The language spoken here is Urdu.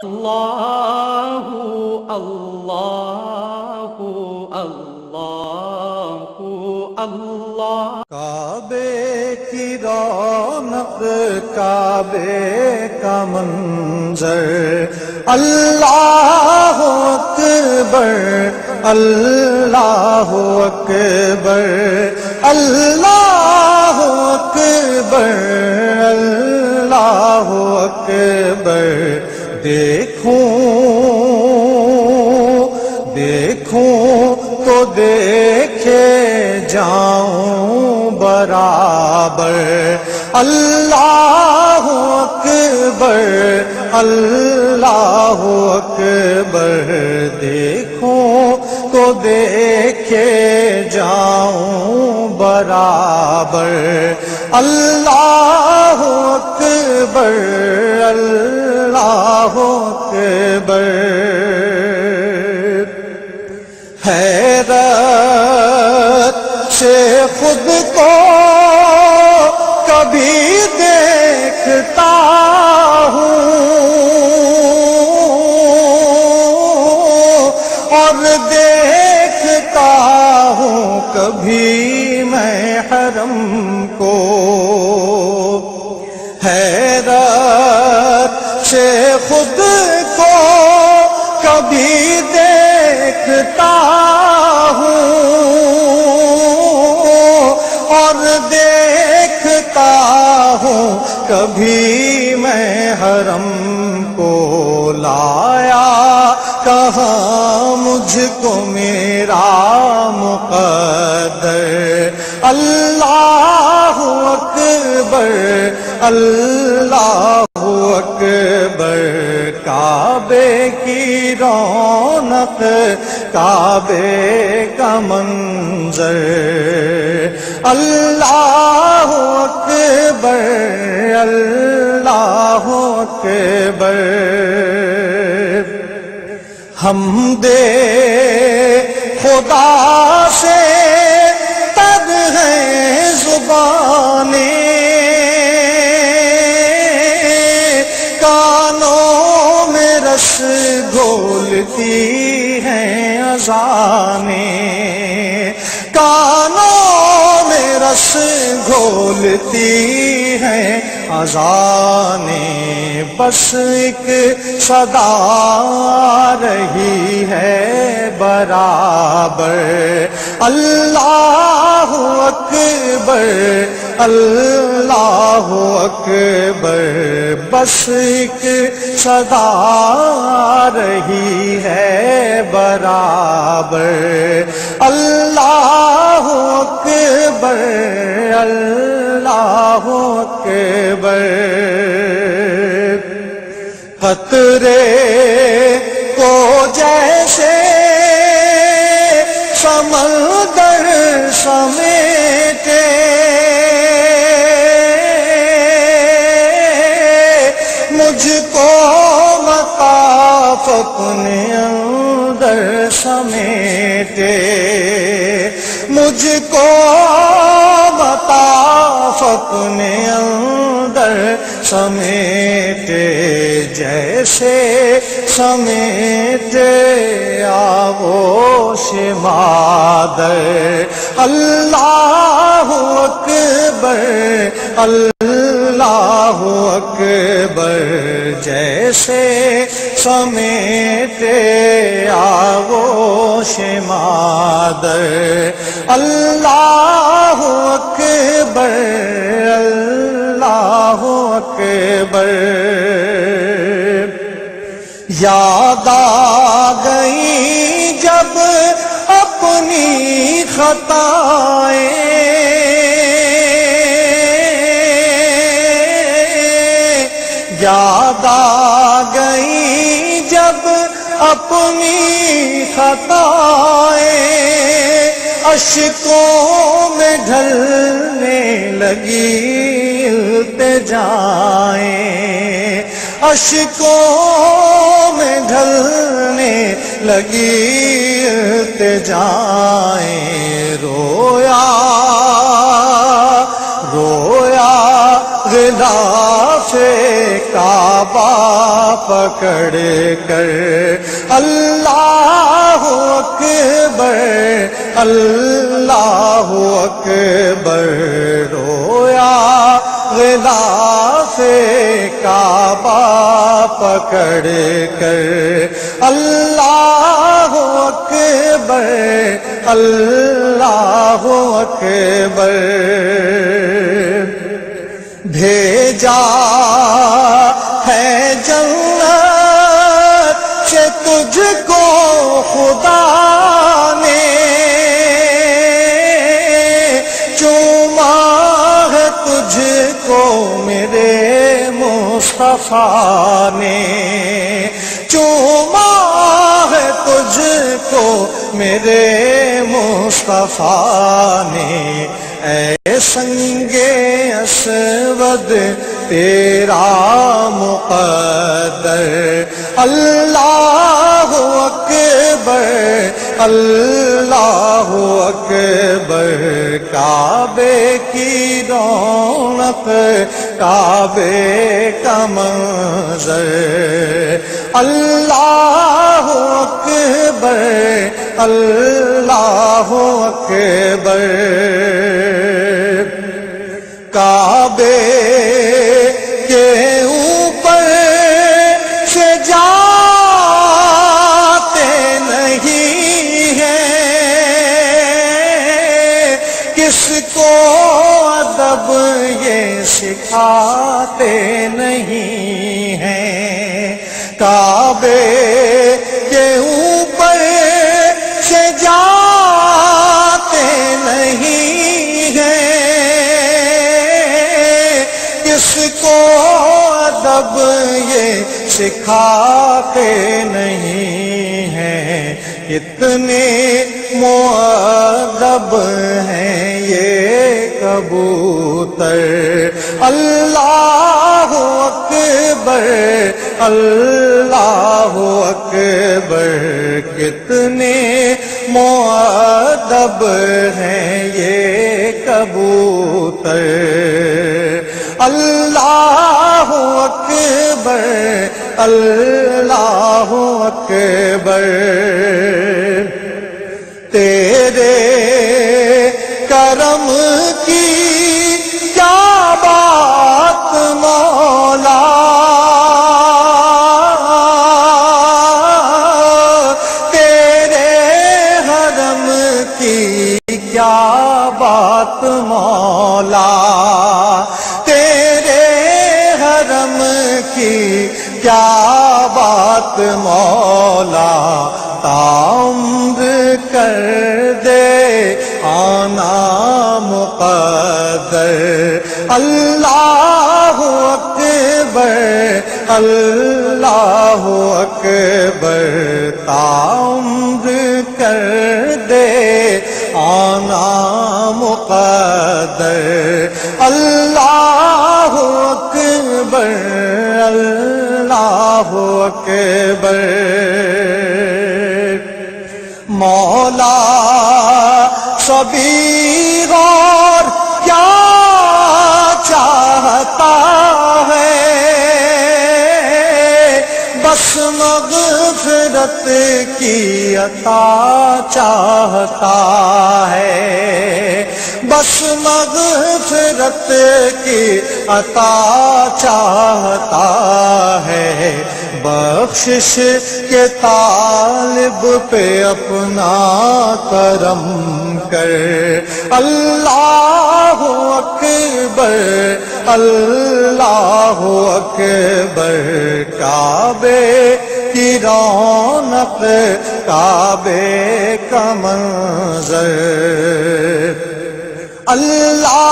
اللہ اللہ اللہ اللہ کعبے کی رونق کعبے کا منظر اللہ اکبر اللہ اکبر اللہ اکبر اللہ اکبر دیکھوں تو دیکھے جاؤں برابر اللہ اکبر اللہ اکبر دیکھوں تو دیکھے جاؤں برابر اللہ اکبر اللہ اکبر حیرت سے خود کو کبھی دیکھتا ہوں اور دیکھتا ہوں کبھی میں حرم کو حیرت سے خود کو کبھی دیکھتا ہوں اور دیکھتا ہوں کبھی میں حرم کو لایا کہاں مجھ کو میرا مقدر اللہ اکبر اللہ اکبر کعبے کی رونق کعبے کا منظر اللہ اکبر اللہ اکبر حمد خدا سے تر ہے زبانیں کانوں میں رس گھولتی ہیں اذانیں کانوں میں رس گھولتی ہیں اذانیں بس ایک صدا رہی ہے برابر اللہ اکبر اللہ اکبر بس ایک صدا رہی ہے برابر اللہ اکبر اللہ اکبر قطرے کو جیسے سمندر سمیٹے مجھ کو مطاف اپنے اندر سمیٹے مجھ کو مطاف اپنے اندر سمیٹے جیسے سمیٹے آغوش مادر اللہ اکبر اللہ اکبر جیسے سمیٹے آغوش مادر اللہ اکبر اللہ اکبر یاد آ گئی جب اپنی خطائیں یاد آ گئی جب اپنی خطائیں اشکوں میں ڈھلنے لگی التجائیں اشکوں میں ڈھلنے لگی التجائیں رویا غلاف کعبہ پکڑ کر اللہ اکبر اللہ اکبر رویا غلاف کعبہ پکڑ کر اللہ اکبر اللہ اکبر بھیجا ہے جنت سے تجھ کو خدا نے چوما ہے تجھ کو میرے مصطفیٰ نے چوما ہے تجھ کو میرے مصطفیٰ نے اے سنگ اسود تیرا مقدر اللہ اکبر اللہ اکبر کعبے کی رونق کعبے کا منظر اللہ اکبر اللہ اکبر کعبے کے اوپر سے جاتے نہیں ہیں کس کو ادب یہ سکھاتے نہیں ہیں کعبے کے اوپر سے جاتے نہیں ہیں کس کو ادب یہ سکھاتے نہیں ہیں اتنے مؤدب ہیں یہ کبوتر اللہ اکبر اللہ اکبر کتنے مؤدب ہیں یہ کبوتر اللہ اکبر اللہ اکبر تیرے کرم کی کیا بات مولا تیرے حرم کی کیا بات مولا تیرے حرم کی کیا بات مولا تعمر کر دے آنا مقدر اللہ اکبر اللہ اکبر تعمر کر دے آنا مقدر اللہ اکبر اللہ اکبر مولا سبھی غور کیا چاہتا ہے بس مغفرت کی عطا چاہتا ہے بس مغفرت کی عطا چاہتا ہے بخشش کے طالب پہ اپنا کرم کر اللہ اکبر اللہ اکبر کعبے کی رونق کعبے کا منظر اللہ